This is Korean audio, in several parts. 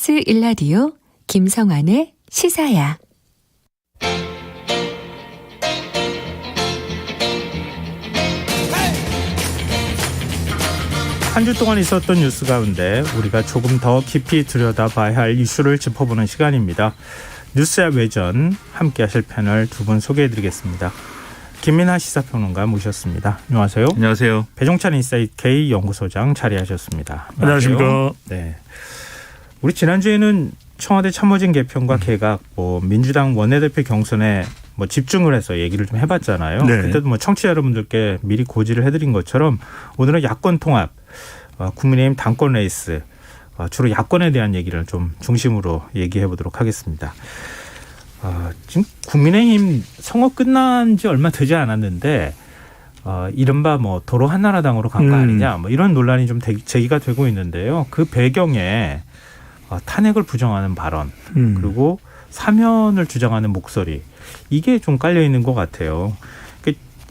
KBS 1라디오 김성환의 시사야. 한 주 동안 있었던 뉴스 가운데 우리가 조금 더 깊이 들여다봐야 할 이슈를 짚어보는 시간입니다. 뉴스야 외전 함께 하실 패널 두 분 소개해드리겠습니다. 김민하 시사평론가 모셨습니다. 안녕하세요. 안녕하세요. 배종찬 인사이트 K 연구소장 자리하셨습니다. 안녕하십니까. 네. 우리 지난주에는 청와대 참모진 개편과 개각, 민주당 원내대표 경선에 집중을 해서 얘기를 좀 해봤잖아요. 네. 그때도 청취자 여러분들께 미리 고지를 해드린 것처럼 오늘은 야권 통합, 국민의힘 당권 레이스, 주로 야권에 대한 얘기를 좀 중심으로 얘기해 보도록 하겠습니다. 지금 국민의힘 선거 끝난 지 얼마 되지 않았는데 이른바 도로 한나라당으로 간 거 아니냐 이런 논란이 좀 제기가 되고 있는데요. 그 배경에 탄핵을 부정하는 발언 그리고 사면을 주장하는 목소리 이게 좀 깔려 있는 것 같아요.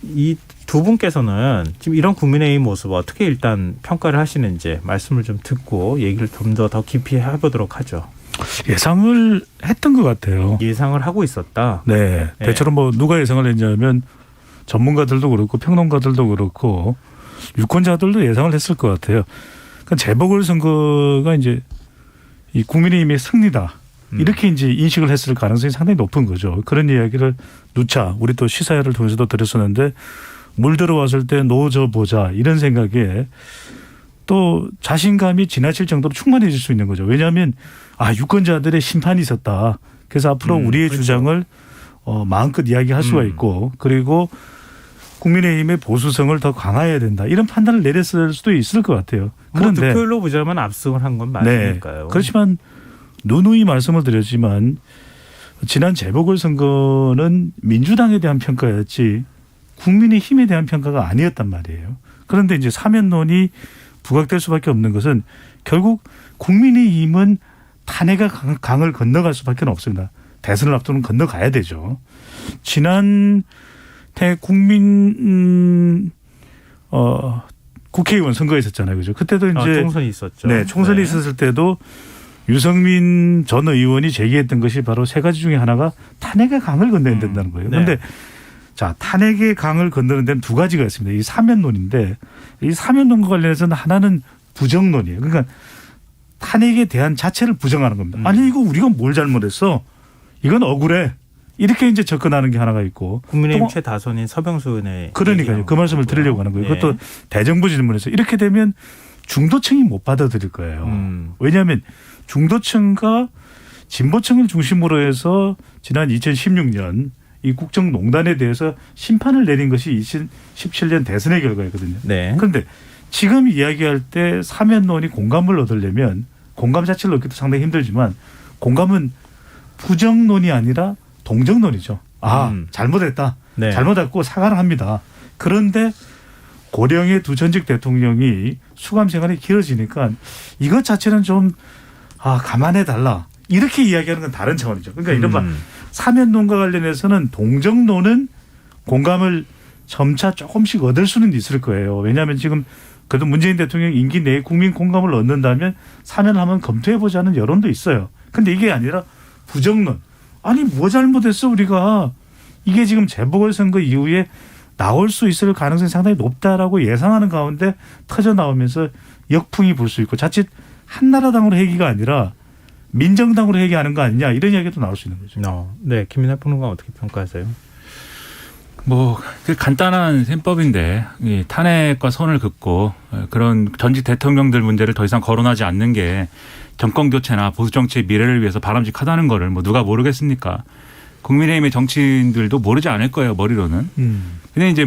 이 두 분께서는 지금 이런 국민의힘 모습 어떻게 일단 평가를 하시는지 말씀을 좀 듣고 얘기를 좀 더 깊이 해보도록 하죠. 예상을 했던 것 같아요. 예상을 하고 있었다. 네. 대체로 누가 예상을 했냐면 전문가들도 그렇고 평론가들도 그렇고 유권자들도 예상을 했을 것 같아요. 그러니까 재보궐선거가 이제 이 국민의힘의 승리다. 이렇게 이제 인식을 했을 가능성이 상당히 높은 거죠. 그런 이야기를 누차 우리 또 시사회를 통해서도 드렸었는데 물 들어왔을 때 노져 보자 이런 생각에 또 자신감이 지나칠 정도로 충만해질 수 있는 거죠. 왜냐하면 유권자들의 심판이 있었다. 그래서 앞으로 우리의 그렇죠. 주장을 마음껏 이야기할 수가 있고 그리고 국민의힘의 보수성을 더 강화해야 된다. 이런 판단을 내렸을 수도 있을 것 같아요. 그런데 득표율로 보자면 압승을 한 건 맞으니까요. 네. 그렇지만 누누이 말씀을 드렸지만 지난 재보궐선거는 민주당에 대한 평가였지 국민의힘에 대한 평가가 아니었단 말이에요. 그런데 이제 사면론이 부각될 수밖에 없는 것은 결국 국민의힘은 탄핵의 강을 건너갈 수밖에 없습니다. 대선을 앞두는 건너가야 되죠. 지난 국회의원 선거에 있었잖아요. 그죠? 그때도 이제 총선이 있었죠. 네, 총선이 있었을 때도 유승민 전 의원이 제기했던 것이 바로 세 가지 중에 하나가 탄핵의 강을 건너야 된다는 거예요. 그런데 자, 탄핵의 강을 건너는 데는 두 가지가 있습니다. 이 사면론인데 이 사면론과 관련해서는 하나는 부정론이에요. 그러니까 탄핵에 대한 자체를 부정하는 겁니다. 아니 이거 우리가 뭘 잘못했어? 이건 억울해. 이렇게 이제 접근하는 게 하나가 있고. 국민의힘 최다선인 서병수 의원의 그러니까요. 그 말씀을 드리려고 하는 거예요. 그것도 대정부 질문에서 이렇게 되면 중도층이 못 받아들일 거예요. 왜냐하면 중도층과 진보층을 중심으로 해서 지난 2016년 이 국정농단에 대해서 심판을 내린 것이 2017년 대선의 결과였거든요. 네. 그런데 지금 이야기할 때 사면론이 공감을 얻으려면 공감 자체를 얻기도 상당히 힘들지만 공감은 부정론이 아니라 동정론이죠. 잘못했다. 네. 잘못했고 사과를 합니다. 그런데 고령의 두 전직 대통령이 수감 생활이 길어지니까 이것 자체는 좀 감안해달라. 이렇게 이야기하는 건 다른 차원이죠. 그러니까 이른바 사면론과 관련해서는 동정론은 공감을 점차 조금씩 얻을 수는 있을 거예요. 왜냐하면 지금 그래도 문재인 대통령 임기 내에 국민 공감을 얻는다면 사면을 한번 검토해보자는 여론도 있어요. 그런데 이게 아니라 부정론. 아니 뭐 잘못했어 우리가. 이게 지금 재보궐선거 이후에 나올 수 있을 가능성이 상당히 높다라고 예상하는 가운데 터져나오면서 역풍이 불 수 있고 자칫 한나라당으로 회귀가 아니라 민정당으로 회귀하는 거 아니냐 이런 이야기도 나올 수 있는 거죠. 네, 김민하 평론가 어떻게 평가하세요? 간단한 셈법인데 탄핵과 선을 긋고 그런 전직 대통령들 문제를 더 이상 거론하지 않는 게 정권 교체나 보수 정치의 미래를 위해서 바람직하다는 거를 누가 모르겠습니까? 국민의힘의 정치인들도 모르지 않을 거예요, 머리로는. 근데 이제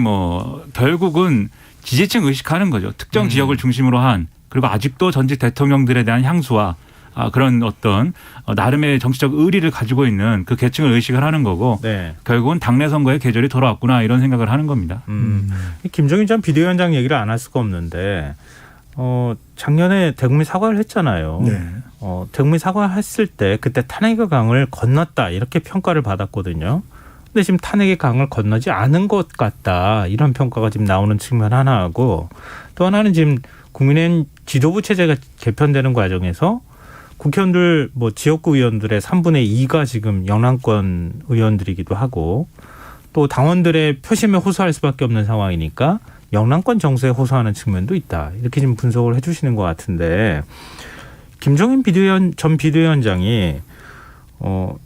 결국은 지지층 의식하는 거죠. 특정 지역을 중심으로 한 그리고 아직도 전직 대통령들에 대한 향수와 그런 어떤 나름의 정치적 의리를 가지고 있는 그 계층을 의식을 하는 거고 결국은 당내 선거의 계절이 돌아왔구나 이런 생각을 하는 겁니다. 김종인 전 비대위원장 얘기를 안 할 수가 없는데 작년에 대국민 사과를 했잖아요. 대국민 사과했을 때 그때 탄핵의 강을 건넜다 이렇게 평가를 받았거든요. 근데 지금 탄핵의 강을 건너지 않은 것 같다 이런 평가가 지금 나오는 측면 하나하고 또 하나는 지금 국민의힘 지도부 체제가 개편되는 과정에서 국회의원들 뭐 지역구 의원들의 3분의 2가 지금 영남권 의원들이기도 하고 또 당원들의 표심에 호소할 수밖에 없는 상황이니까 영남권 정서에 호소하는 측면도 있다. 이렇게 지금 분석을 해 주시는 것 같은데 김종인 전 비대위원장이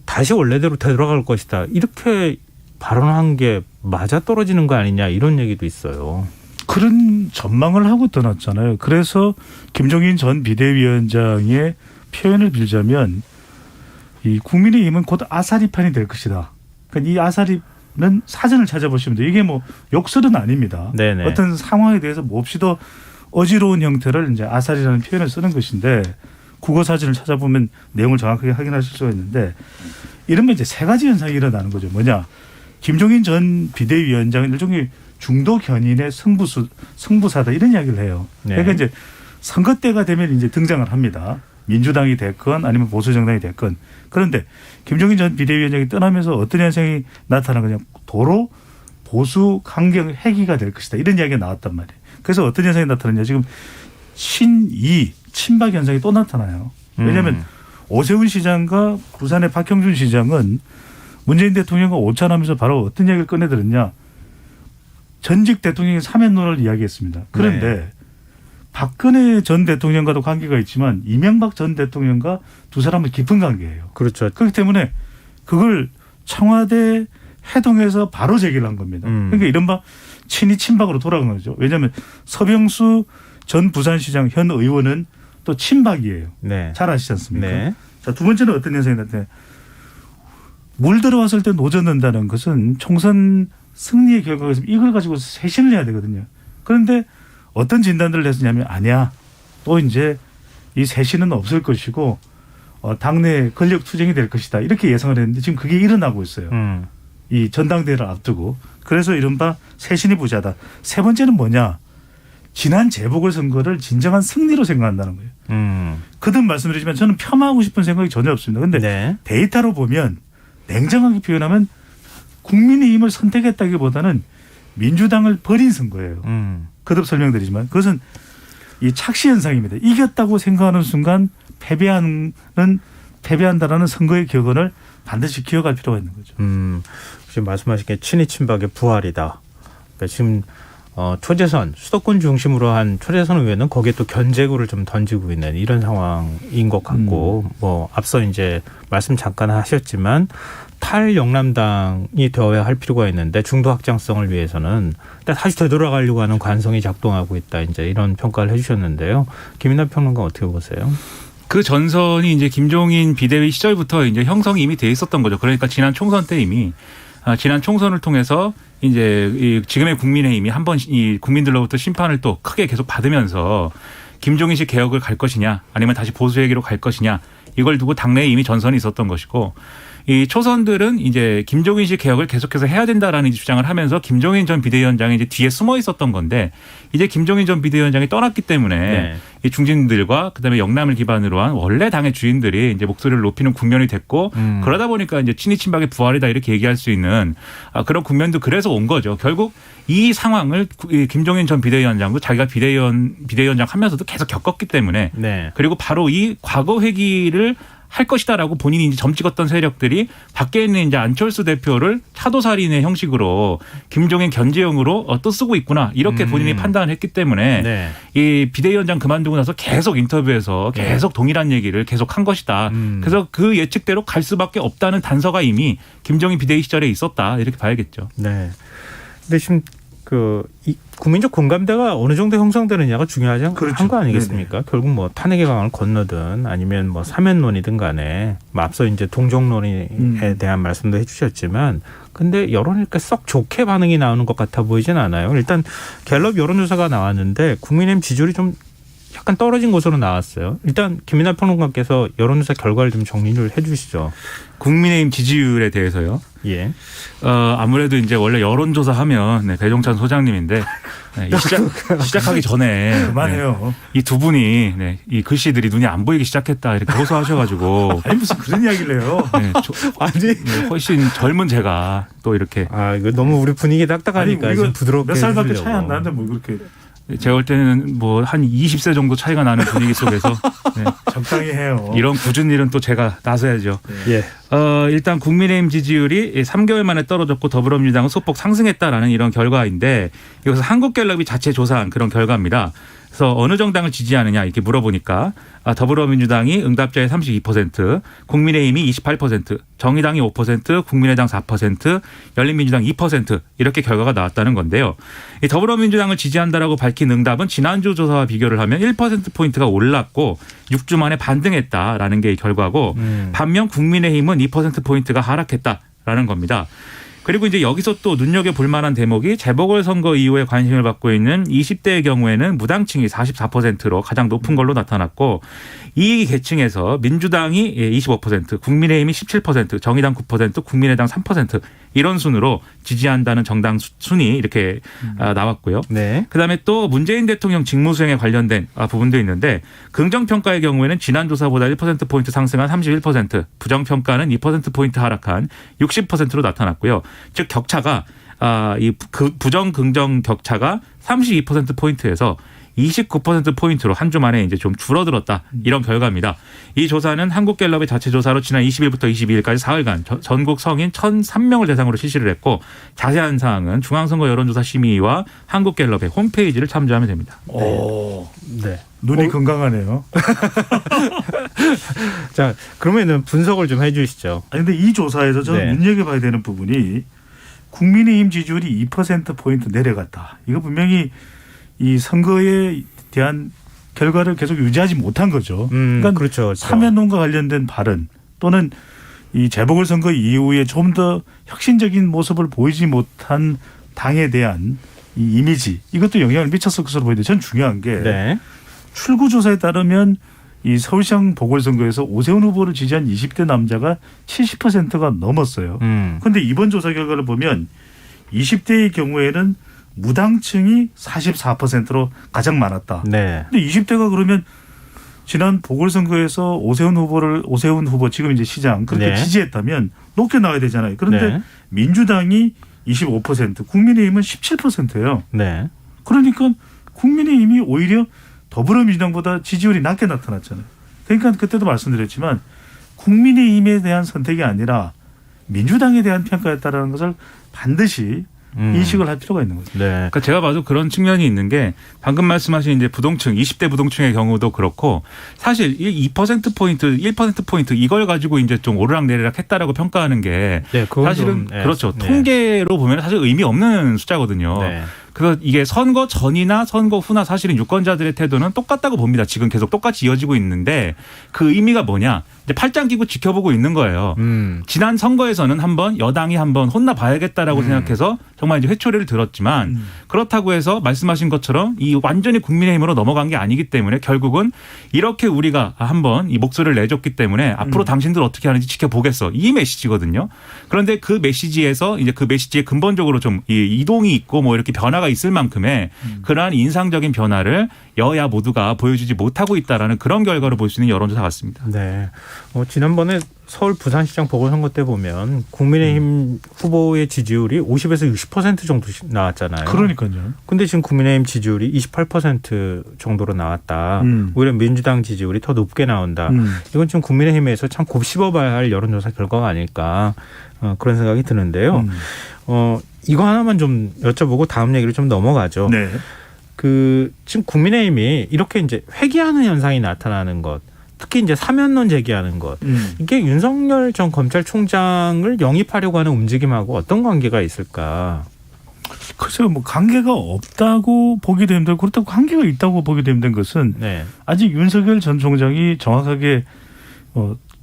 다시 원래대로 되돌아갈 것이다. 이렇게 발언한 게 맞아떨어지는 거 아니냐 이런 얘기도 있어요. 그런 전망을 하고 떠났잖아요. 그래서 김종인 전 비대위원장의 표현을 빌자면 이 국민의힘은 곧 아사리판이 될 것이다. 그러니까 이 아사리는 사전을 찾아보시면 돼요. 이게 뭐 욕설은 아닙니다. 네네. 어떤 상황에 대해서 몹시도 어지러운 형태를 이제 아사리라는 표현을 쓰는 것인데 국어 사전을 찾아보면 내용을 정확하게 확인하실 수가 있는데 이러면 이제 세 가지 현상이 일어나는 거죠. 뭐냐? 김종인 전 비대위원장은 일종의 중도 견인의 승부사다 이런 이야기를 해요. 네. 그러니까 이제 선거 때가 되면 이제 등장을 합니다. 민주당이 됐건 아니면 보수정당이 됐건. 그런데 김종인 전 비대위원장이 떠나면서 어떤 현상이 나타나는 거냐. 도로 보수 강경 회귀가 될 것이다. 이런 이야기가 나왔단 말이에요. 그래서 어떤 현상이 나타나냐. 지금 친이 친박 현상이 또 나타나요. 왜냐하면 오세훈 시장과 부산의 박형준 시장은 문재인 대통령과 오찬하면서 바로 어떤 이야기를 꺼내들었냐. 전직 대통령의 사면론을 이야기했습니다. 그런데 네. 박근혜 전 대통령과도 관계가 있지만 이명박 전 대통령과 두 사람은 깊은 관계예요. 그렇죠. 그렇기 때문에 그걸 청와대 회동에서 바로 제기를 한 겁니다. 그러니까 이른바 친이 친박으로 돌아간 거죠. 왜냐하면 서병수 전 부산시장 현 의원은 또 친박이에요. 네. 잘 아시지 않습니까? 네. 자, 두 번째는 어떤 현상이 나타나요? 물 들어왔을 때 노젓는다는 것은 총선 승리의 결과가 있으면 이걸 가지고 쇄신을 해야 되거든요. 그런데 어떤 진단들을 했느냐면 아니야. 또 이제 이 쇄신은 없을 것이고 당내 권력 투쟁이 될 것이다. 이렇게 예상을 했는데 지금 그게 일어나고 있어요. 이 전당대회를 앞두고. 그래서 이른바 쇄신이 부재하다. 세 번째는 뭐냐. 지난 재보궐선거를 진정한 승리로 생각한다는 거예요. 거듭 말씀드리지만 저는 폄하하고 싶은 생각이 전혀 없습니다. 그런데 네. 데이터로 보면 냉정하게 표현하면 국민의힘을 선택했다기보다는 민주당을 버린 선거예요. 거듭 설명드리지만 그것은 이 착시 현상입니다. 이겼다고 생각하는 순간 패배한다라는 선거의 격언을 반드시 기억할 필요가 있는 거죠. 지금 말씀하신 게 친이 친박의 부활이다. 그러니까 지금 초재선 수도권 중심으로 한 초재선 의회는 거기에 또 견제구를 좀 던지고 있는 이런 상황인 것 같고 뭐 앞서 이제 말씀 잠깐 하셨지만 탈영남당이 되어야 할 필요가 있는데 중도 확장성을 위해서는 다시 되돌아가려고 하는 관성이 작동하고 있다. 이제 이런 평가를 해주셨는데요. 김인하 평론가 어떻게 보세요? 그 전선이 이제 김종인 비대위 시절부터 이제 형성이 이미 돼 있었던 거죠. 그러니까 지난 총선 때 이미 지난 총선을 통해서 이제 이 지금의 국민의힘이 한번 이 국민들로부터 심판을 또 크게 계속 받으면서 김종인식 개혁을 갈 것이냐 아니면 다시 보수회기로 갈 것이냐 이걸 두고 당내에 이미 전선이 있었던 것이고 이 초선들은 이제 김종인식 개혁을 계속해서 해야 된다라는 주장을 하면서 김종인 전 비대위원장이 이제 뒤에 숨어 있었던 건데 이제 김종인 전 비대위원장이 떠났기 때문에 네. 이 중진들과 그다음에 영남을 기반으로 한 원래 당의 주인들이 이제 목소리를 높이는 국면이 됐고 그러다 보니까 이제 친이 친박의 부활이다 이렇게 얘기할 수 있는 그런 국면도 그래서 온 거죠. 결국 이 상황을 김종인 전 비대위원장도 자기가 비대위원장 하면서도 계속 겪었기 때문에 네. 그리고 바로 이 과거 회기를 할 것이다라고 본인이 이제 점 찍었던 세력들이 밖에 있는 이제 안철수 대표를 차도살인의 형식으로 김종인 견제용으로 또 쓰고 있구나 이렇게 본인이 판단을 했기 때문에 네. 이 비대위원장 그만두고 나서 계속 인터뷰에서 계속 동일한 얘기를 계속 한 것이다. 그래서 그 예측대로 갈 수밖에 없다는 단서가 이미 김종인 비대위 시절에 있었다 이렇게 봐야겠죠. 네. 근데 지금 이 국민적 공감대가 어느 정도 형성되느냐가 중요하지 그렇죠. 한 거 아니겠습니까? 네네. 결국 뭐 탄핵의 강을 건너든 아니면 뭐 사면론이든 간에 뭐 앞서 이제 동정론에 대한 말씀도 해주셨지만 근데 여론이 썩 좋게 반응이 나오는 것 같아 보이진 않아요. 일단 갤럽 여론조사가 나왔는데 국민의힘 지지율이 좀 약간 떨어진 것으로 나왔어요. 일단 김인하 평론가께서 여론조사 결과를 좀 정리를 해 주시죠. 국민의힘 지지율에 대해서요. 예. 아무래도 이제 원래 여론조사 하면 배종찬 소장님인데 시작하기 전에 그만해요. 이 두 분이 이 글씨들이 눈이 안 보이기 시작했다 이렇게 호소하셔가지고 아니 무슨 그런 이야기를 해요. 훨씬 젊은 제가 또 이렇게 이거 너무 우리 분위기 딱딱하니까 좀 부드럽게 몇 살밖에 해주려고. 차이 안 나는데 뭐 그렇게 제가 볼 때는 뭐 한 20세 정도 차이가 나는 분위기 속에서 네. 적당히 해요. 이런 굳은 일은 또 제가 나서야죠. 예. 일단 국민의힘 지지율이 3개월 만에 떨어졌고 더불어민주당은 소폭 상승했다라는 이런 결과인데 이것은 한국갤럽이 자체 조사한 그런 결과입니다. 그래서 어느 정당을 지지하느냐 이렇게 물어보니까 더불어민주당이 응답자의 32%, 국민의힘이 28%, 정의당이 5%, 국민의당 4%, 열린민주당 2% 이렇게 결과가 나왔다는 건데요. 이 더불어민주당을 지지한다라고 밝힌 응답은 지난주 조사와 비교를 하면 1%포인트가 올랐고 6주 만에 반등했다라는 게 이 결과고 반면 국민의힘은 2%포인트가 하락했다라는 겁니다. 그리고 이제 여기서 또 눈여겨볼 만한 대목이 재보궐선거 이후에 관심을 받고 있는 20대의 경우에는 무당층이 44%로 가장 높은 걸로 나타났고 이 계층에서 민주당이 25%, 국민의힘이 17%, 정의당 9%, 국민의당 3% 이런 순으로 지지한다는 정당 순위 이렇게 나왔고요. 네. 그다음에 또 문재인 대통령 직무수행에 관련된 부분도 있는데 긍정평가의 경우에는 지난 조사보다 1%포인트 상승한 31%, 부정평가는 2%포인트 하락한 60%로 나타났고요. 즉 격차가 부정 긍정 격차가 32%포인트에서 29%포인트로 한 주 만에 이제 좀 줄어들었다. 이런 결과입니다. 이 조사는 한국갤럽의 자체 조사로 지난 20일부터 22일까지 4일간 전국 성인 1,003명을 대상으로 실시를 했고 자세한 사항은 중앙선거 여론조사 심의위와 한국갤럽의 홈페이지를 참조하면 됩니다. 오, 네. 눈이 건강하네요. 자, 그러면은 분석을 좀 해주시죠. 아니 근데 이 조사에서 저는 네. 눈여겨봐야 되는 부분이 국민의힘 지지율이 2%포인트 내려갔다. 이거 분명히 이 선거에 대한 결과를 계속 유지하지 못한 거죠. 그러니까 그렇죠. 사면론과 관련된 발언 또는 이 재보궐선거 이후에 좀 더 혁신적인 모습을 보이지 못한 당에 대한 이 이미지 이것도 영향을 미쳤을 것으로 보이는데 전 중요한 게 네. 출구조사에 따르면 이 서울시장 보궐선거에서 오세훈 후보를 지지한 20대 남자가 70%가 넘었어요. 그런데 이번 조사 결과를 보면 20대의 경우에는 무당층이 44%로 가장 많았다. 네. 근데 20대가 그러면 지난 보궐선거에서 오세훈 후보 지금 이제 시장 그렇게 네. 지지했다면 높게 나와야 되잖아요. 그런데 네. 민주당이 25%, 국민의힘은 17%예요. 네. 그러니까 국민의힘이 오히려 더불어민주당보다 지지율이 낮게 나타났잖아요. 그러니까 그때도 말씀드렸지만 국민의힘에 대한 선택이 아니라 민주당에 대한 평가였다라는 것을 반드시 인식을 할 필요가 있는 거죠. 네. 그러니까 제가 봐도 그런 측면이 있는 게 방금 말씀하신 이제 부동층, 20대 부동층의 경우도 그렇고 사실 2%포인트, 1%포인트 이걸 가지고 이제 좀 오르락내리락 했다라고 평가하는 게 네, 그건 사실은 좀, 네. 그렇죠. 네. 통계로 보면 사실 의미 없는 숫자거든요. 네. 그래서 이게 선거 전이나 선거 후나 사실은 유권자들의 태도는 똑같다고 봅니다. 지금 계속 똑같이 이어지고 있는데 그 의미가 뭐냐. 이제 팔짱 끼고 지켜보고 있는 거예요. 지난 선거에서는 한번 여당이 한번 혼나봐야겠다라고 생각해서 정말 이제 회초리를 들었지만 그렇다고 해서 말씀하신 것처럼 이 완전히 국민의힘으로 넘어간 게 아니기 때문에 결국은 이렇게 우리가 한번 이 목소리를 내줬기 때문에 앞으로 당신들 어떻게 하는지 지켜보겠어. 이 메시지거든요. 그런데 그 메시지에서 이제 그 메시지에 근본적으로 좀 이동이 있고 뭐 이렇게 변화가 있을 만큼의 그러한 인상적인 변화를 여야 모두가 보여주지 못하고 있다라는 그런 결과로 볼 수 있는 여론조사 같습니다. 네. 지난번에 서울 부산시장 보궐선거 때 보면 국민의힘 후보의 지지율이 50에서 60% 정도 나왔잖아요. 그러니까요. 근데 지금 국민의힘 지지율이 28% 정도로 나왔다. 오히려 민주당 지지율이 더 높게 나온다. 이건 지금 국민의힘에서 참 곱씹어봐야 할 여론조사 결과가 아닐까 그런 생각이 드는데요. 이거 하나만 좀 여쭤보고 다음 얘기를 좀 넘어가죠. 네. 지금 국민의힘이 이렇게 이제 회귀하는 현상이 나타나는 것, 특히 이제 사면론 제기하는 것, 이게 윤석열 전 검찰총장을 영입하려고 하는 움직임하고 어떤 관계가 있을까? 글쎄요, 뭐 관계가 없다고 보기도 힘들고 그렇다고 관계가 있다고 보기도 힘든 것은 네. 아직 윤석열 전 총장이 정확하게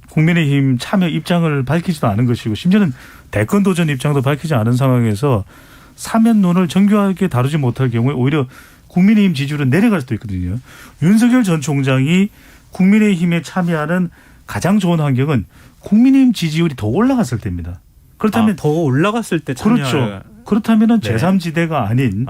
국민의힘 참여 입장을 밝히지도 않은 것이고 심지어는 대권 도전 입장도 밝히지 않은 상황에서 사면론을 정교하게 다루지 못할 경우에 오히려 국민의힘 지지율은 내려갈 수도 있거든요. 윤석열 전 총장이 국민의힘에 참여하는 가장 좋은 환경은 국민의힘 지지율이 더 올라갔을 때입니다. 그렇다면 더 올라갔을 때 참여할. 그렇죠. 그렇다면은 네. 제3지대가 아닌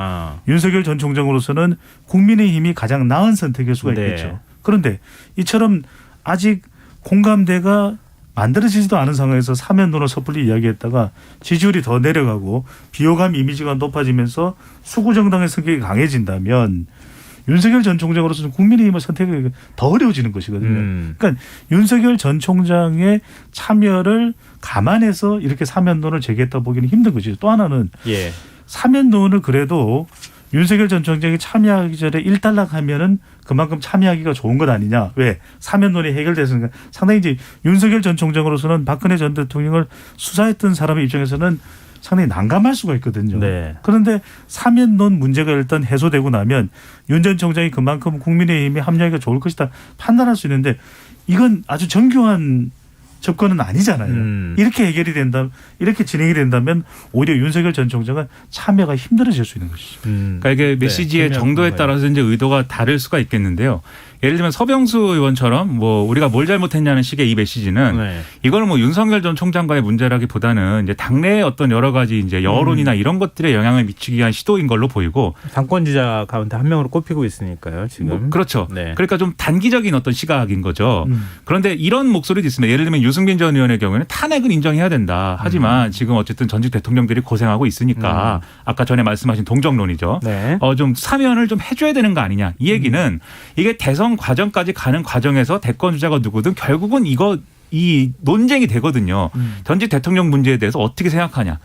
윤석열 전 총장으로서는 국민의힘이 가장 나은 선택일 수가 네. 있겠죠. 그런데 이처럼 아직 공감대가 만들어지지도 않은 상황에서 사면론을 섣불리 이야기했다가 지지율이 더 내려가고 비호감 이미지가 높아지면서 수구 정당의 성격이 강해진다면 윤석열 전 총장으로서는 국민의힘을 선택하기가 더 어려워지는 것이거든요. 그러니까 윤석열 전 총장의 참여를 감안해서 이렇게 사면론을 제기했다 보기는 힘든 것이죠. 또 하나는 예. 사면론을 그래도 윤석열 전 총장이 참여하기 전에 일단락하면은 그만큼 참여하기가 좋은 것 아니냐. 왜? 사면론이 해결됐으니까. 상당히 이제 윤석열 전 총장으로서는 박근혜 전 대통령을 수사했던 사람의 입장에서는 상당히 난감할 수가 있거든요. 네. 그런데 사면론 문제가 일단 해소되고 나면 윤 전 총장이 그만큼 국민의힘에 합류하기가 좋을 것이다 판단할 수 있는데 이건 아주 정교한 접근은 아니잖아요. 이렇게 해결이 된다면, 이렇게 진행이 된다면 오히려 윤석열 전 총장은 참여가 힘들어질 수 있는 것이죠. 그러니까 이게 메시지의 네, 정도에 따라서 이제 의도가 다를 수가 있겠는데요. 예를 들면 서병수 의원처럼 뭐 우리가 뭘 잘못했냐는 식의 이 메시지는 네. 이거는 뭐 윤석열 전 총장과의 문제라기보다는 이제 당내의 어떤 여러 가지 이제 여론이나 이런 것들에 영향을 미치기 위한 시도인 걸로 보이고 당권주자 가운데 한 명으로 꼽히고 있으니까요. 지금. 뭐 그렇죠. 네. 그러니까 좀 단기적인 어떤 시각인 거죠. 그런데 이런 목소리도 있습니다. 예를 들면 유승민 전 의원의 경우에는 탄핵은 인정해야 된다. 하지만 지금 어쨌든 전직 대통령들이 고생하고 있으니까 아까 전에 말씀하신 동정론이죠. 네. 좀 사면을 좀 해줘야 되는 거 아니냐. 이 얘기는 이게 대선 과정까지 가는 과정에서 대권 주자가 누구든 결국은 이 논쟁이 되거든요. 전직 대통령 문제에 대해서 어떻게 생각하냐.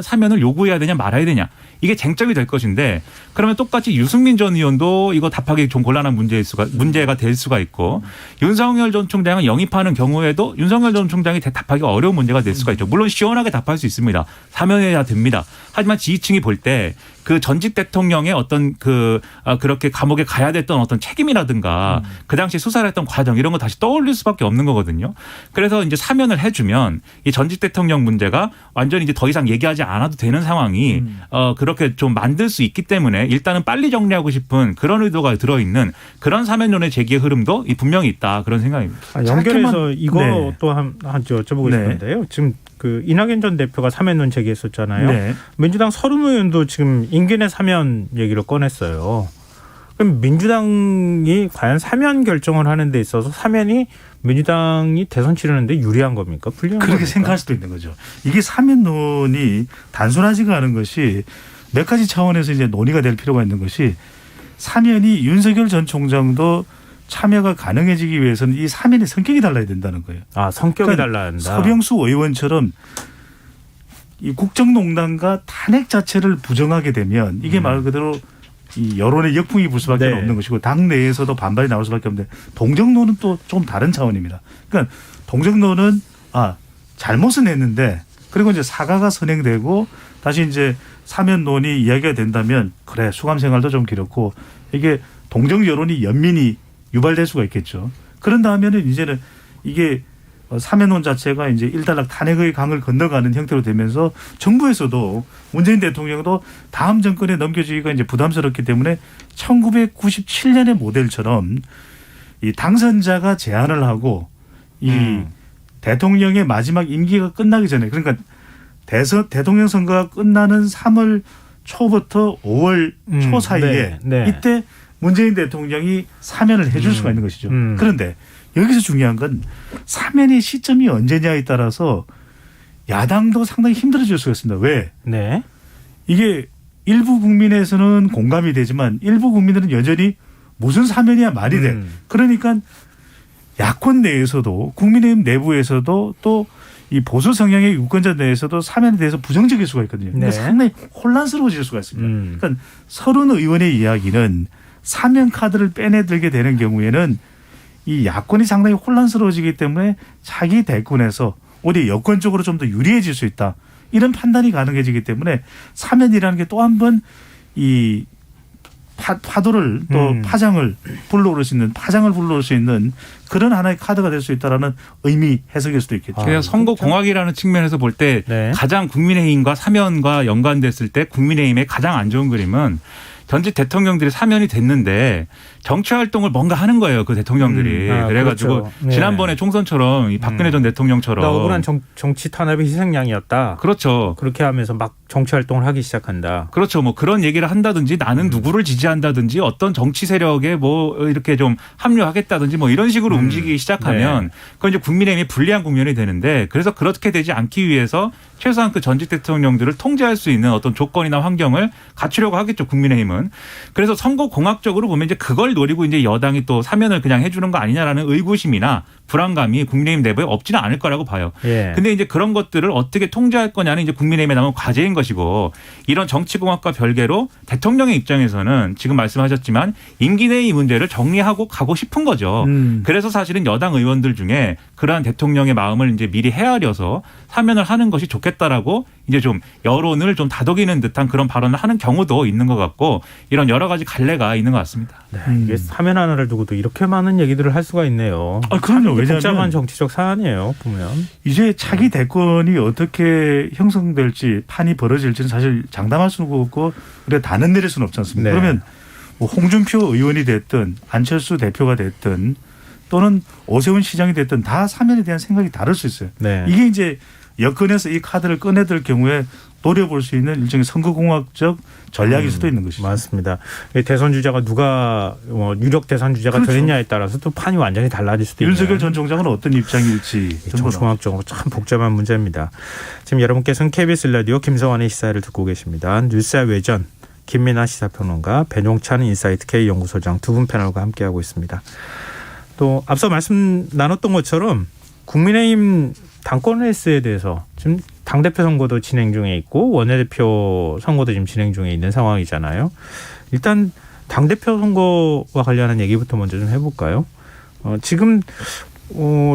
사면을 요구해야 되냐 말아야 되냐. 이게 쟁점이 될 것인데 그러면 똑같이 유승민 전 의원도 이거 답하기 좀 곤란한 문제가 될 수가 있고 윤석열 전 총장은 영입하는 경우에도 윤석열 전 총장이 답하기 어려운 문제가 될 수가 있죠. 물론 시원하게 답할 수 있습니다. 사면해야 됩니다. 하지만 지지층이 볼 때 그 전직 대통령의 어떤 그렇게 감옥에 가야 됐던 어떤 책임이라든가 그 당시 수사를 했던 과정 이런 거 다시 떠올릴 수밖에 없는 거거든요. 그래서 이제 사면을 해주면 이 전직 대통령 문제가 완전히 이제 더 이상 얘기하지 않아도 되는 상황이 그렇게 좀 만들 수 있기 때문에 일단은 빨리 정리하고 싶은 그런 의도가 들어있는 그런 사면론의 제기의 흐름도 분명히 있다 그런 생각입니다. 연결해서 이거 네. 또 한 여쭤보고 네. 싶은데요. 지금 그 이낙연 전 대표가 사면론 제기했었잖아요. 네. 민주당 서른 의원도 지금 임기내 사면 얘기를 꺼냈어요. 그럼 민주당이 과연 사면 결정을 하는 데 있어서 사면이 민주당이 대선 치르는데 유리한 겁니까? 불리한 그렇게 겁니까? 생각할 수도 있는 거죠. 이게 사면론이 단순하지가 않은 것이 몇 가지 차원에서 이제 논의가 될 필요가 있는 것이 사면이 윤석열 전 총장도 참여가 가능해지기 위해서는 이 사면의 성격이 달라야 된다는 거예요. 아, 성격이 그러니까 달라야 한다. 서병수 의원처럼 이 국정농단과 탄핵 자체를 부정하게 되면 이게 말 그대로 이 여론의 역풍이 불 수밖에 네. 없는 것이고 당 내에서도 반발이 나올 수밖에 없는데 동정론은 또 좀 다른 차원입니다. 그러니까 동정론은 잘못은 했는데 그리고 이제 사과가 선행되고 다시 이제 사면론이 이야기가 된다면 그래 수감 생활도 좀 길었고 이게 동정 여론이 연민이 유발될 수가 있겠죠. 그런 다음에는 이제는 이게 사면론 자체가 이제 일단락 탄핵의 강을 건너가는 형태로 되면서 정부에서도 문재인 대통령도 다음 정권에 넘겨주기가 이제 부담스럽기 때문에 1997년의 모델처럼 이 당선자가 제안을 하고 이 대통령의 마지막 임기가 끝나기 전에 그러니까 대통령 선거가 끝나는 3월 초부터 5월 초 사이에 네. 이때 문재인 대통령이 사면을 해줄 수가 있는 것이죠. 그런데 여기서 중요한 건 사면의 시점이 언제냐에 따라서 야당도 상당히 힘들어질 수가 있습니다. 왜? 네. 이게 일부 국민에서는 공감이 되지만 일부 국민들은 여전히 무슨 사면이야 말이 돼. 그러니까 야권 내에서도 국민의힘 내부에서도 또 이 보수 성향의 유권자 내에서도 사면에 대해서 부정적일 수가 있거든요. 그러니까 네. 상당히 혼란스러워질 수가 있습니다. 그러니까 서른 의원의 이야기는 사면 카드를 빼내들게 되는 경우에는 이 야권이 상당히 혼란스러워지기 때문에 자기 대권에서 오히려 여권 쪽으로 좀 더 유리해질 수 있다. 이런 판단이 가능해지기 때문에 사면이라는 게 또 한 번 이 파도를 또 파장을 불러올 수 있는 그런 하나의 카드가 될 수 있다라는 의미 해석일 수도 있겠죠. 그래서 선거 공학이라는 측면에서 볼 때 네. 가장 국민의힘과 사면과 연관됐을 때 국민의힘의 가장 안 좋은 그림은 전직 대통령들이 사면이 됐는데 정치 활동을 뭔가 하는 거예요. 그 대통령들이. 그래가지고 그렇죠. 네. 지난번에 총선처럼 이 박근혜 전 대통령처럼 억울한 정치 탄압의 희생양이었다. 그렇죠. 그렇게 하면서 막 정치 활동을 하기 시작한다. 그렇죠. 뭐 그런 얘기를 한다든지 나는 누구를 지지한다든지 어떤 정치 세력에 뭐 이렇게 좀 합류하겠다든지 뭐 이런 식으로 움직이기 시작하면 그건 이제 국민의힘이 불리한 국면이 되는데 그래서 그렇게 되지 않기 위해서 최소한 그 전직 대통령들을 통제할 수 있는 어떤 조건이나 환경을 갖추려고 하겠죠. 국민의힘은. 그래서 선거 공학적으로 보면 이제 그걸 노리고 이제 여당이 또 사면을 그냥 해주는 거 아니냐라는 의구심이나 불안감이 국민의힘 내부에 없지는 않을 거라고 봐요. 예. 근데 이제 그런 것들을 어떻게 통제할 거냐는 이제 국민의힘에 남은 과제인 것이고 이런 정치공학과 별개로 대통령의 입장에서는 지금 말씀하셨지만 임기 내의 이 문제를 정리하고 가고 싶은 거죠. 그래서 사실은 여당 의원들 중에 그러한 대통령의 마음을 이제 미리 헤아려서 사면을 하는 것이 좋겠다라고 이제 좀 여론을 좀 다독이는 듯한 그런 발언을 하는 경우도 있는 것 같고 이런 여러 가지 갈래가 있는 것 같습니다. 네, 이게 사면 하나를 두고도 이렇게 많은 얘기들을 할 수가 있네요. 아, 그럼요. 왜냐하면 복잡한 정치적 사안이에요. 보면 이제 차기 대권이 어떻게 형성될지 판이 벌어질지는 사실 장담할 수는 없고 우리가 단은 내릴 수는 없지 않습니까? 네. 그러면 뭐 홍준표 의원이 됐든 안철수 대표가 됐든 또는 오세훈 시장이 됐든 다 사면에 대한 생각이 다를 수 있어요. 네. 이게 이제 여건에서 이 카드를 꺼내들 경우에 노려볼 수 있는 일종의 선거공학적 전략일 수도 있는 것이죠. 맞습니다. 대선 주자가 누가 유력 대선 주자가 그렇죠. 되느냐에 따라서 또 판이 완전히 달라질 수도 있는. 윤석열 전 총장은 어떤 입장일지 정치공학적으로 참 복잡한 문제입니다. 지금 여러분께서는 KBS 라디오 김성환의 시사를 듣고 계십니다. 뉴스와 외전 김민아 시사평론가 배종찬 인사이트 K연구소장 두 분 패널과 함께하고 있습니다. 또 앞서 말씀 나눴던 것처럼 국민의힘 당권 레이스에 대해서 지금 당대표 선거도 진행 중에 있고 원내대표 선거도 지금 진행 중에 있는 상황이잖아요. 일단 당대표 선거와 관련한 얘기부터 먼저 좀 해볼까요? 지금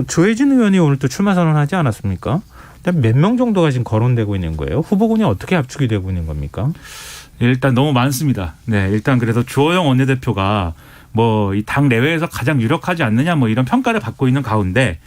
조혜진 의원이 오늘 또 출마 선언하지 않았습니까? 몇 명 정도가 지금 거론되고 있는 거예요? 후보군이 어떻게 압축이 되고 있는 겁니까? 일단 너무 많습니다. 네, 일단 그래서 주호영 원내대표가 뭐 이 당 내외에서 가장 유력하지 않느냐 뭐 이런 평가를 받고 있는 가운데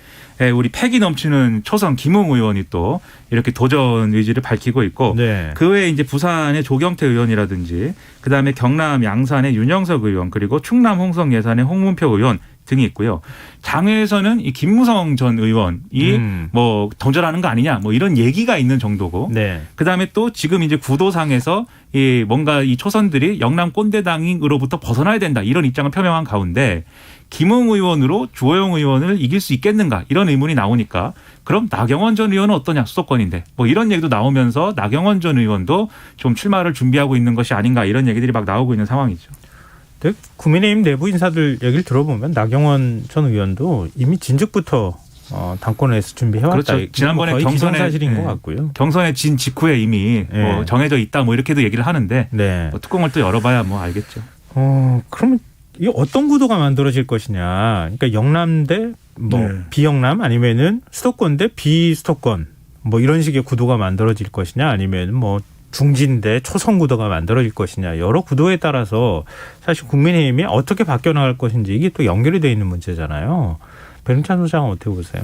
우리 패기 넘치는 초선 김웅 의원이 또 이렇게 도전 의지를 밝히고 있고 네. 그 외에 이제 부산의 조경태 의원이라든지 그다음에 경남 양산의 윤영석 의원 그리고 충남 홍성 예산의 홍문표 의원 등이 있고요. 장외에서는 이 김무성 전 의원이 뭐 도전하는 거 아니냐 뭐 이런 얘기가 있는 정도고 네. 그다음에 또 지금 이제 구도상에서 이 뭔가 이 초선들이 영남 꼰대당으로부터 벗어나야 된다 이런 입장을 표명한 가운데 김웅 의원으로 주호영 의원을 이길 수 있겠는가 이런 의문이 나오니까 그럼 나경원 전 의원은 어떠냐 수도권인데 뭐 이런 얘기도 나오면서 나경원 전 의원도 좀 출마를 준비하고 있는 것이 아닌가 이런 얘기들이 막 나오고 있는 상황이죠. 국민의힘 내부 인사들 얘기를 들어보면 나경원 전 의원도 이미 진즉부터 당권에서 준비해왔다. 그렇죠. 지난번에 거의 경선에 기정사실인 것 같고요. 경선에 진 직후에 이미 뭐 정해져 있다 뭐 이렇게도 얘기를 하는데 네. 뭐 뚜껑을 또 열어봐야 뭐 알겠죠. 그러면 이게 어떤 구도가 만들어질 것이냐. 그러니까 영남 대 뭐 비영남 아니면은 수도권 대 비수도권 뭐 이런 식의 구도가 만들어질 것이냐 아니면 뭐 중진 대 초선 구도가 만들어질 것이냐 여러 구도에 따라서 사실 국민의힘이 어떻게 바뀌어 나갈 것인지 이게 또 연결이 되어 있는 문제잖아요. 배종찬 소장은 어떻게 보세요?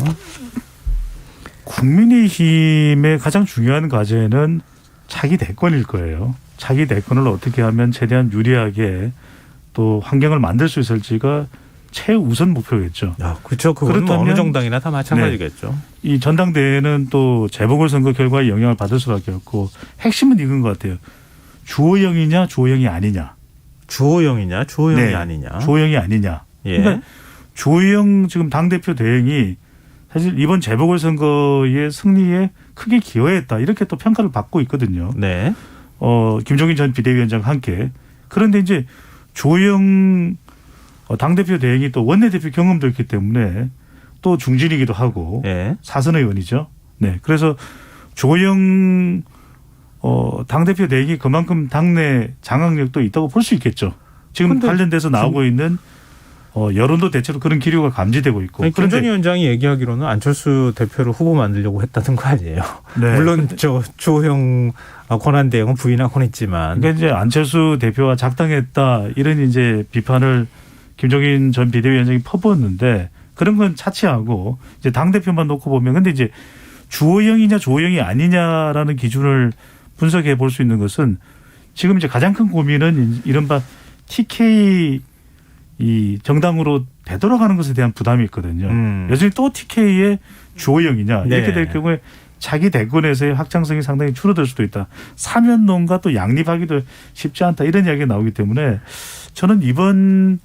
국민의힘의 가장 중요한 과제는 차기 대권일 거예요. 차기 대권을 어떻게 하면 최대한 유리하게 또 환경을 만들 수 있을지가 최우선 목표겠죠. 그렇죠. 그건 뭐 어느 정당이나 다 마찬가지겠죠. 이 전당대회는 또 재보궐선거 결과에 영향을 받을 수밖에 없고 핵심은 이건 것 같아요. 주호영이냐 주호영이 아니냐. 주호영이냐 주호영이 아니냐. 주호영이 아니냐. 예. 그러니까 주호영 지금 당대표 대행이 사실 이번 재보궐선거의 승리에 크게 기여했다. 이렇게 또 평가를 받고 있거든요. 네. 김종인 전 비대위원장과 함께. 그런데 이제 주호영 당대표 대행이 또 원내대표 경험도 있기 때문에 또 중진이기도 하고 사선 의원이죠. 네. 그래서 주호영 당대표 대행이 그만큼 당내 장악력도 있다고 볼 수 있겠죠. 지금 관련돼서 나오고 있는 여론도 대체로 그런 기류가 감지되고 있고. 김 전 위원장이 얘기하기로는 안철수 대표를 후보 만들려고 했다는 거 아니에요. 네. 물론 주호영 권한대행은 부인하곤 했지만. 그러니까 이제 안철수 대표와 작당했다 이런 이제 비판을 김종인 전 비대위원장이 퍼부었는데 그런 건 차치하고 이제 당대표만 놓고 보면 근데 이제 주호영이냐 주호영이 아니냐라는 기준을 분석해 볼 수 있는 것은 지금 이제 가장 큰 고민은 이른바 TK 이 정당으로 되돌아가는 것에 대한 부담이 있거든요. 여전히 또 TK의 주호영이냐 이렇게 될 경우에 차기 대권에서의 확장성이 상당히 줄어들 수도 있다. 사면론과 또 양립하기도 쉽지 않다. 이런 이야기가 나오기 때문에 저는 이번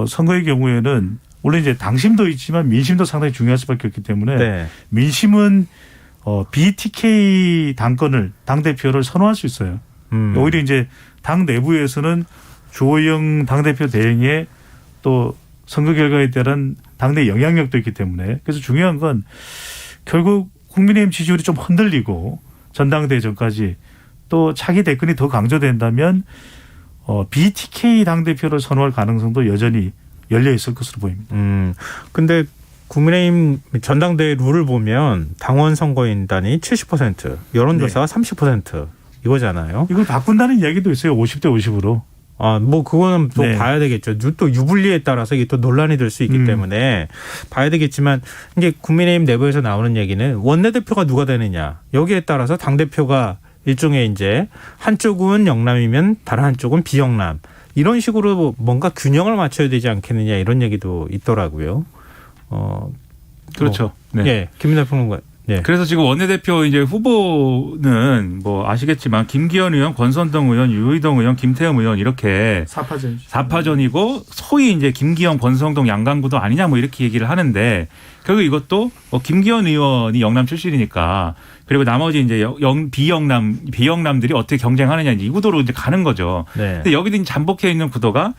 선거의 경우에는 물론 이제 당심도 있지만 민심도 상당히 중요할 수밖에 없기 때문에 네. 민심은 BTK 당대표를 선호할 수 있어요. 오히려 이제 당 내부에서는 주호영 당대표 대행에 또 선거 결과에 따른 당내 영향력도 있기 때문에 그래서 중요한 건 결국 국민의힘 지지율이 좀 흔들리고 전당대회 전까지 또 차기 대권이 더 강조된다면 BTK 당대표를 선호할 가능성도 여전히 열려 있을 것으로 보입니다. 근데 국민의힘 전당대회 룰을 보면 당원 선거인단이 70%, 여론조사가 30% 이거잖아요. 이걸 바꾼다는 이야기도 있어요. 50대 50으로. 뭐 그거는 또 네. 봐야 되겠죠. 또 유불리에 따라서 이게 또 논란이 될 수 있기 때문에 봐야 되겠지만 이제 국민의힘 내부에서 나오는 얘기는 원내대표가 누가 되느냐 여기에 따라서 당 대표가 일종의 이제 한쪽은 영남이면 다른 한쪽은 비영남 이런 식으로 뭔가 균형을 맞춰야 되지 않겠느냐 이런 얘기도 있더라고요. 그렇죠. 네. 예, 김민하 평론가. 예. 그래서 지금 원내대표 이제 후보는 뭐 아시겠지만 김기현 의원, 권선동 의원, 유의동 의원, 김태흠 의원 이렇게 4파전이고 소위 이제 김기현, 권선동 양강구도 아니냐 뭐 이렇게 얘기를 하는데 결국 이것도 김기현 의원이 영남 출신이니까 그리고 나머지 이제 비영남들이 어떻게 경쟁하느냐 이제 이 구도로 이제 가는 거죠. 네. 근데 여기도 이제 잠복해 있는 구도가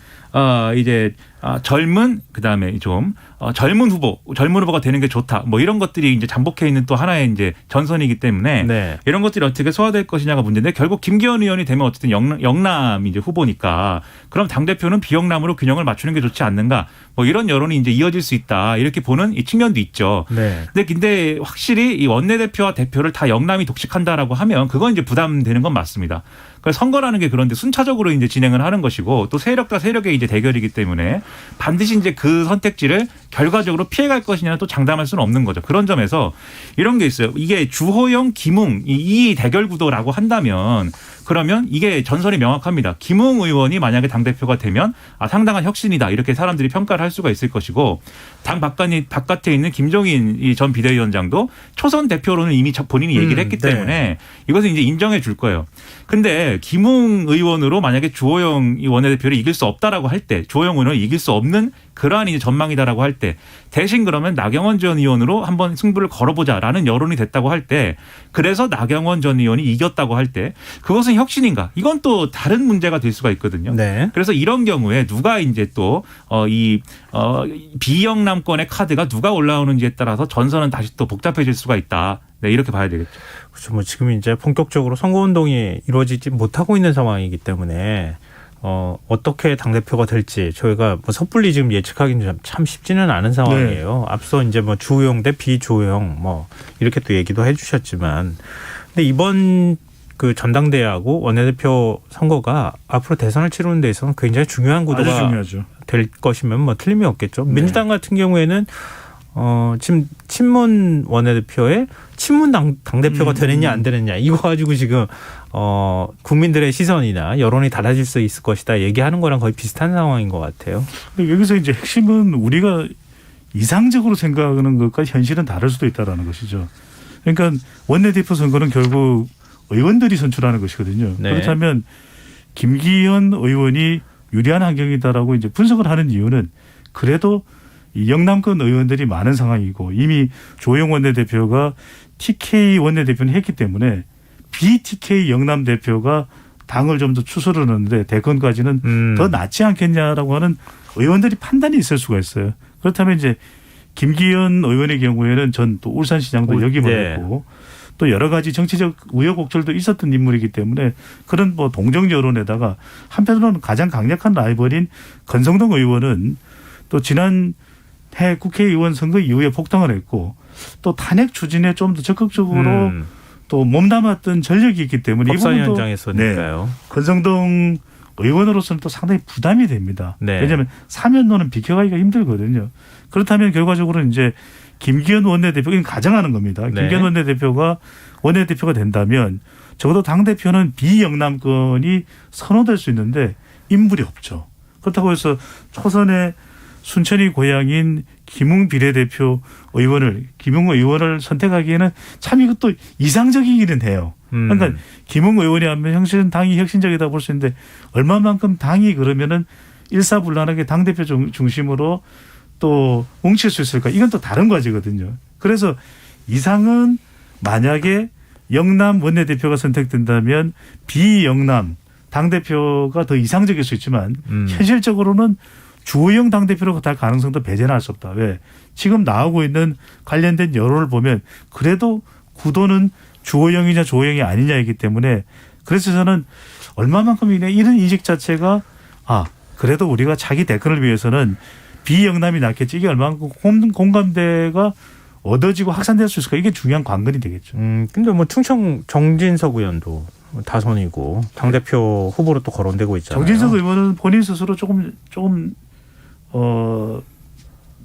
이제 젊은 그다음에 좀 젊은 후보가 되는 게 좋다. 뭐 이런 것들이 이제 잠복해 있는 또 하나의 이제 전선이기 때문에 네. 이런 것들이 어떻게 소화될 것이냐가 문제인데 결국 김기현 의원이 되면 어쨌든 영남 이제 후보니까 그럼 당 대표는 비영남으로 균형을 맞추는 게 좋지 않는가? 뭐 이런 여론이 이제 이어질 수 있다. 이렇게 보는 이 측면도 있죠. 네. 근데 확실히 이 원내대표와 대표를 다 영남이 독식한다라고 하면 그건 이제 부담되는 건 맞습니다. 그래서 선거라는 게 그런데 순차적으로 이제 진행을 하는 것이고 또 세력과 세력의 이제 대결이기 때문에 반드시 이제 그 선택지를 결과적으로 피해갈 것이냐는 또 장담할 수는 없는 거죠. 그런 점에서 이런 게 있어요. 이게 주호영, 김웅 이 대결 구도라고 한다면 그러면 이게 전선이 명확합니다. 김웅 의원이 만약에 당대표가 되면 상당한 혁신이다. 이렇게 사람들이 평가를 할 수가 있을 것이고 당 바깥에 있는 김종인 전 비대위원장도 초선 대표로는 이미 본인이 얘기를 했기 때문에 이것은 이제 인정해 줄 거예요. 근데 김웅 의원으로 만약에 주호영 원내대표를 이길 수 없다라고 할 때 주호영 의원을 이길 수 없는 그러한 이제 전망이다라고 할 때 대신 그러면 나경원 전 의원으로 한번 승부를 걸어보자라는 여론이 됐다고 할 때 그래서 나경원 전 의원이 이겼다고 할 때 그것은 혁신인가? 이건 또 다른 문제가 될 수가 있거든요. 네. 그래서 이런 경우에 누가 이제 또 비영남권의 카드가 누가 올라오는지에 따라서 전선은 다시 또 복잡해질 수가 있다. 네, 이렇게 봐야 되겠죠. 그렇죠. 뭐 지금 이제 본격적으로 선거운동이 이루어지지 못하고 있는 상황이기 때문에 어떻게 당대표가 될지 저희가 뭐 섣불리 지금 예측하기는 참 쉽지는 않은 상황이에요. 앞서 이제 뭐 주호영 대 비주호영 뭐 이렇게 또 얘기도 해 주셨지만 근데 이번 그 전당대회하고 원내대표 선거가 앞으로 대선을 치르는 데 있어서는 굉장히 중요한 아주 구도가 중요하죠. 될 것이면 뭐 틀림이 없겠죠. 네. 민주당 같은 경우에는 지금 친문 원내대표의 친문 당대표가 되느냐 안 되느냐 이거 가지고 지금 국민들의 시선이나 여론이 달라질 수 있을 것이다 얘기하는 거랑 거의 비슷한 상황인 것 같아요. 근데 여기서 이제 핵심은 우리가 이상적으로 생각하는 것과 현실은 다를 수도 있다라는 것이죠. 그러니까 원내대표 선거는 결국 의원들이 선출하는 것이거든요. 네. 그렇다면 김기현 의원이 유리한 환경이다라고 이제 분석을 하는 이유는 그래도 이 영남권 의원들이 많은 상황이고 이미 조영 원내대표가 TK 원내대표는 했기 때문에 BTK 영남 대표가 당을 좀 더 추스르 는데 대권까지는 더 낫지 않겠냐라고 하는 의원들이 판단이 있을 수가 있어요. 그렇다면 이제 김기현 의원의 경우에는 전 또 울산시장도 역임을 했고 또 여러 가지 정치적 우여곡절도 있었던 인물이기 때문에 그런 뭐 동정 여론에다가 한편으로는 가장 강력한 라이벌인 권성동 의원은 또 지난 해 국회의원 선거 이후에 복당을 했고 또 탄핵 추진에 좀 더 적극적으로 또 몸담았던 전력이 있기 때문에 법사위원장에서니까요. 권성동 의원으로서는 또 상당히 부담이 됩니다. 네. 왜냐하면 사면론은 비켜가기가 힘들거든요. 그렇다면 결과적으로 이제 김기현 원내대표가 가정하는 겁니다. 네. 김기현 원내대표가 된다면 적어도 당대표는 비영남권이 선호될 수 있는데 인물이 없죠. 그렇다고 해서 초선의 순천이 고향인 김웅 비례대표 김웅 의원을 선택하기에는 참 이것도 이상적이기는 해요. 그러니까 김웅 의원이 하면 형실은 당이 혁신적이다 볼 수 있는데 얼마만큼 당이 그러면은 일사불란하게 당대표 중심으로 또 뭉칠 수 있을까? 이건 또 다른 과제거든요. 그래서 이상은 만약에 영남 원내대표가 선택된다면 비영남 당대표가 더 이상적일 수 있지만 현실적으로는 주호영 당대표로 갈 가능성도 배제는 할 수 없다. 왜? 지금 나오고 있는 관련된 여론을 보면 그래도 구도는 주호영이냐 조호영이 아니냐이기 때문에 그래서 저는 얼마만큼이냐 이런 인식 자체가 그래도 우리가 자기 대권을 위해서는 비영남이 낫겠지. 이게 얼마만큼 공감대가 얻어지고 확산될 수 있을까? 이게 중요한 관건이 되겠죠. 근데 뭐 충청 정진석 의원도 다선이고 당대표 후보로 또 거론되고 있잖아요. 정진석 의원은 본인 스스로 조금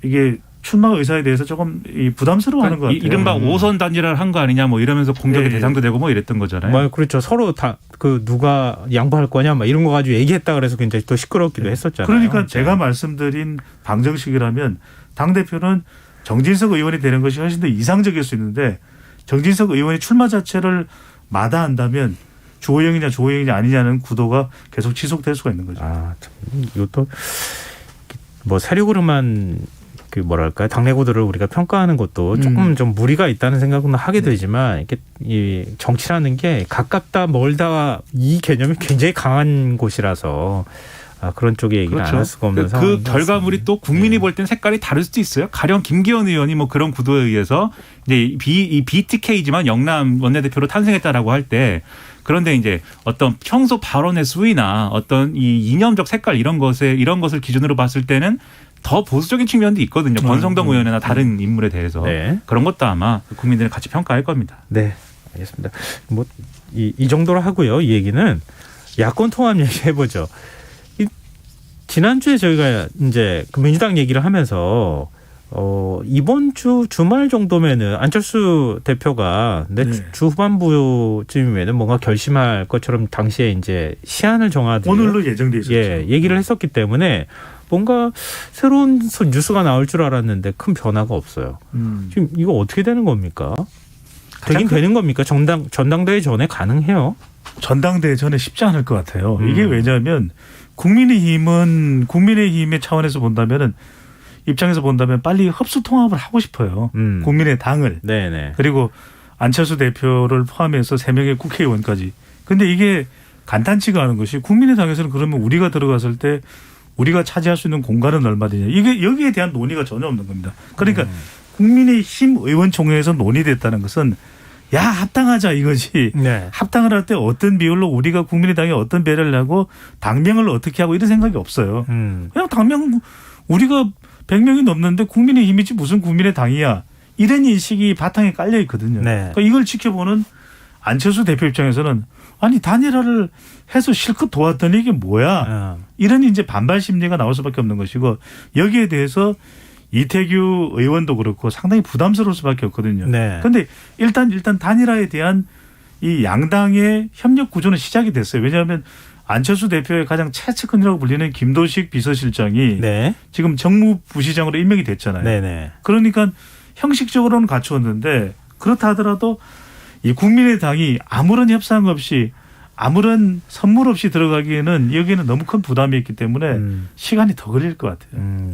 이게 출마 의사에 대해서 조금 부담스러워하는 것 같아요. 이른바 5선 단일화를 한 거 아니냐 뭐 이러면서 공격의 대상도 되고 뭐 이랬던 거잖아요. 뭐 그렇죠. 서로 다 누가 양보할 거냐 막 이런 거 가지고 얘기했다 그래서 굉장히 또 시끄럽기도 했었잖아요. 그러니까 제가 말씀드린 방정식이라면 당대표는 정진석 의원이 되는 것이 훨씬 더 이상적일 수 있는데 정진석 의원이 출마 자체를 마다한다면 주호영이냐 조호영이냐 아니냐는 구도가 계속 지속될 수가 있는 거죠. 참 이것도 뭐 세력으로만 뭐랄까요 당내고들을 우리가 평가하는 것도 조금 좀 무리가 있다는 생각은 하게 되지만 이렇게 이 정치라는 게 가깝다 멀다 이 개념이 굉장히 강한 곳이라서 그런 쪽의 얘기를 안 할 수가 없는 상황인 것 결과물이 같습니다. 또 국민이 볼 땐 색깔이 다를 수도 있어요. 가령 김기현 의원이 뭐 그런 구도에 의해서 이제 BTK지만 영남 원내대표로 탄생했다라고 할 때 그런데 이제 어떤 평소 발언의 수위나 어떤 이 이념적 색깔 이런 것을 기준으로 봤을 때는 더 보수적인 측면도 있거든요. 권성동 의원이나 다른 인물에 대해서 그런 것도 아마 국민들이 같이 평가할 겁니다. 네, 알겠습니다. 뭐 이 정도로 하고요. 이 얘기는 야권 통합 얘기해 보죠. 지난주에 저희가 이제 민주당 얘기를 하면서 이번 주 주말 정도면은 안철수 대표가 주 후반부쯤이면은 뭔가 결심할 것처럼 당시에 이제 시한을 정하듯 오늘로 예정돼 있었죠. 얘기를 했었기 때문에 뭔가 새로운 뉴스가 나올 줄 알았는데 큰 변화가 없어요. 지금 이거 어떻게 되는 겁니까? 되긴 되는 겁니까? 전당대회 전에 가능해요? 전당대회 전에 쉽지 않을 것 같아요. 이게 왜냐하면 국민의힘의 차원에서 본다면은 입장에서 본다면 빨리 흡수 통합을 하고 싶어요. 국민의당을. 네네. 그리고 안철수 대표를 포함해서 3명의 국회의원까지. 근데 이게 간단치가 않은 것이 국민의당에서는 그러면 우리가 들어갔을 때 우리가 차지할 수 있는 공간은 얼마되냐. 이게 여기에 대한 논의가 전혀 없는 겁니다. 그러니까 국민의힘 의원총회에서 논의됐다는 것은 야 합당하자 이거지. 네. 합당을 할 때 어떤 비율로 우리가 국민의당에 어떤 배려를 하고 당명을 어떻게 하고 이런 생각이 없어요. 그냥 당명 우리가 100명이 넘는데 국민의힘이지 무슨 국민의당이야. 이런 인식이 바탕에 깔려 있거든요. 네. 그러니까 이걸 지켜보는 안철수 대표 입장에서는 아니 단일화를 해서 실컷 도왔더니 이게 뭐야. 이런 이제 반발 심리가 나올 수밖에 없는 것이고 여기에 대해서 이태규 의원도 그렇고 상당히 부담스러울 수밖에 없거든요. 그런데 일단 단일화에 대한 이 양당의 협력 구조는 시작이 됐어요. 왜냐하면 안철수 대표의 가장 최측근이라고 불리는 김도식 비서실장이 지금 정무부시장으로 임명이 됐잖아요. 그러니까 형식적으로는 갖추었는데 그렇다 하더라도 이 국민의당이 아무런 협상 없이 아무런 선물 없이 들어가기에는 여기에는 너무 큰 부담이 있기 때문에 시간이 더 걸릴 것 같아요.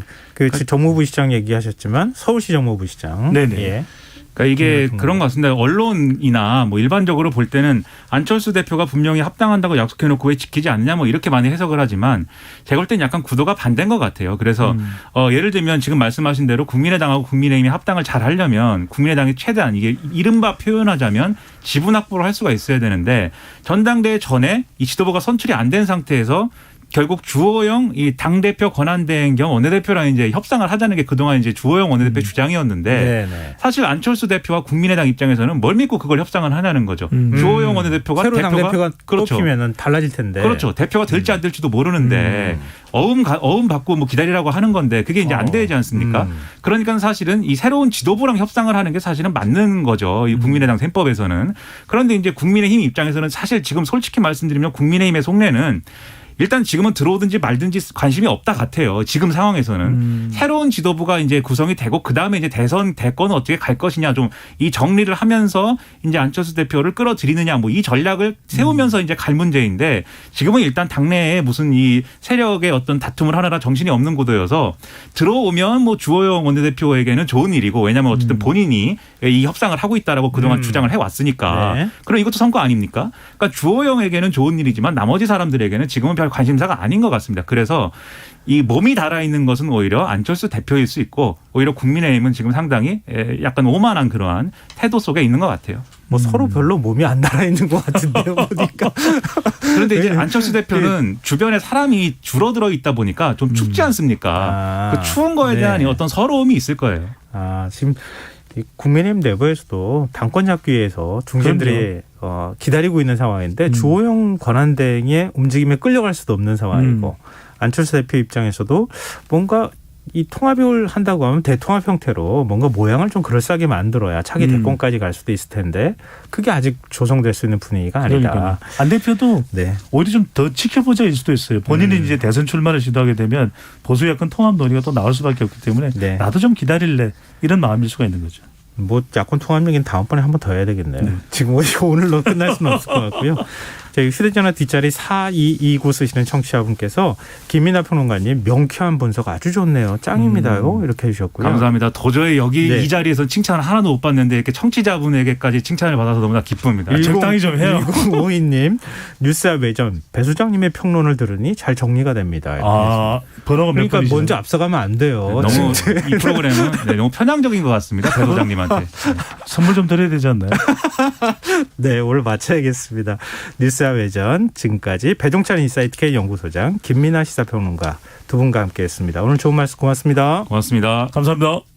정무부시장 얘기하셨지만 서울시 정무부시장. 네네. 그러니까 이게 그런 것 같습니다. 언론이나 뭐 일반적으로 볼 때는 안철수 대표가 분명히 합당한다고 약속해놓고 왜 지키지 않느냐 뭐 이렇게 많이 해석을 하지만 제가 볼 때는 약간 구도가 반대인 것 같아요. 그래서 예를 들면 지금 말씀하신 대로 국민의당하고 국민의힘이 합당을 잘 하려면 국민의당이 최대한 이게 이른바 표현하자면 지분 확보를 할 수가 있어야 되는데 전당대회 전에 이 지도부가 선출이 안 된 상태에서 결국 주호영 이 당대표 권한대행 겸 원내대표랑 이제 협상을 하자는 게 그동안 이제 주호영 원내대표 주장이었는데 사실 안철수 대표와 국민의당 입장에서는 뭘 믿고 그걸 협상을 하냐는 거죠. 주호영 원내대표가 새로 당대표가 그렇죠. 뽑히면은 달라질 텐데. 그렇죠. 대표가 될지 안 될지도 모르는데 어음 받고 뭐 기다리라고 하는 건데 그게 이제 안 되지 않습니까? 그러니까 사실은 이 새로운 지도부랑 협상을 하는 게 사실은 맞는 거죠. 이 국민의당 셈법에서는. 그런데 이제 국민의힘 입장에서는 사실 지금 솔직히 말씀드리면 국민의힘의 속내는 일단 지금은 들어오든지 말든지 관심이 없다 같아요. 지금 상황에서는 새로운 지도부가 이제 구성이 되고 그 다음에 이제 대권은 어떻게 갈 것이냐 좀 이 정리를 하면서 이제 안철수 대표를 끌어들이느냐 뭐 이 전략을 세우면서 이제 갈 문제인데 지금은 일단 당내에 무슨 이 세력의 어떤 다툼을 하느라 정신이 없는 구도여서 들어오면 뭐 주호영 원내대표에게는 좋은 일이고 왜냐하면 어쨌든 본인이 이 협상을 하고 있다라고 그동안 주장을 해왔으니까 네. 그럼 이것도 선거 아닙니까? 그러니까 주호영에게는 좋은 일이지만 나머지 사람들에게는 지금은 별 관심사가 아닌 것 같습니다. 그래서 이 몸이 달아있는 것은 오히려 안철수 대표일 수 있고 오히려 국민의힘은 지금 상당히 약간 오만한 그러한 태도 속에 있는 것 같아요. 뭐 서로 별로 몸이 안 달아 있는 것 같은데요, 보니까. 그런데 이제 안철수 대표는 주변에 사람이 줄어들어 있다 보니까 좀 춥지 않습니까? 그 추운 거에 대한 어떤 서러움이 있을 거예요. 지금 이 국민의힘 내부에서도 당권 잡기 위해서 중진들이 기다리고 있는 상황인데 주호영 권한대행의 움직임에 끌려갈 수도 없는 상황이고 안철수 대표 입장에서도 뭔가 이 통합을 한다고 하면 대통합 형태로 뭔가 모양을 좀 그럴싸하게 만들어야 차기 대권까지 갈 수도 있을 텐데 그게 아직 조성될 수 있는 분위기가 아니다. 그러니까요. 안 대표도 오히려 좀 더 지켜보자일 수도 있어요. 본인이 이제 대선 출마를 시도하게 되면 보수 야권 통합 논의가 또 나올 수밖에 없기 때문에 나도 좀 기다릴래 이런 마음일 수가 있는 거죠. 뭐 야권 통합 얘기는 다음번에 한 번 더 해야 되겠네요. 지금 오늘로 끝날 수는 없을 것 같고요. 저희 휴대전화 뒷자리 4229 쓰시는 청취자분께서 김민하 평론가님 명쾌한 분석 아주 좋네요. 짱입니다요. 이렇게 해주셨고요. 감사합니다. 도저히 여기 이 자리에서 칭찬을 하나도 못 받는데 이렇게 청취자분에게까지 칭찬을 받아서 너무나 기쁩니다. 적당히 좀 해요. 1052님 뉴스와 외전 배 소장님의 평론을 들으니 잘 정리가 됩니다. 번호가 몇 그러니까 번이시죠? 먼저 앞서가면 안 돼요. 너무 이 프로그램은 너무 편향적인 것 같습니다. 배 소장님한테. 선물 좀 드려야 되지 않나요? 네, 오늘 마쳐야겠습니다. 뉴스와 외전 지금까지 배종찬 인사이트 K 연구소장 김민하 시사평론가 두 분과 함께했습니다. 오늘 좋은 말씀 고맙습니다. 고맙습니다. 감사합니다.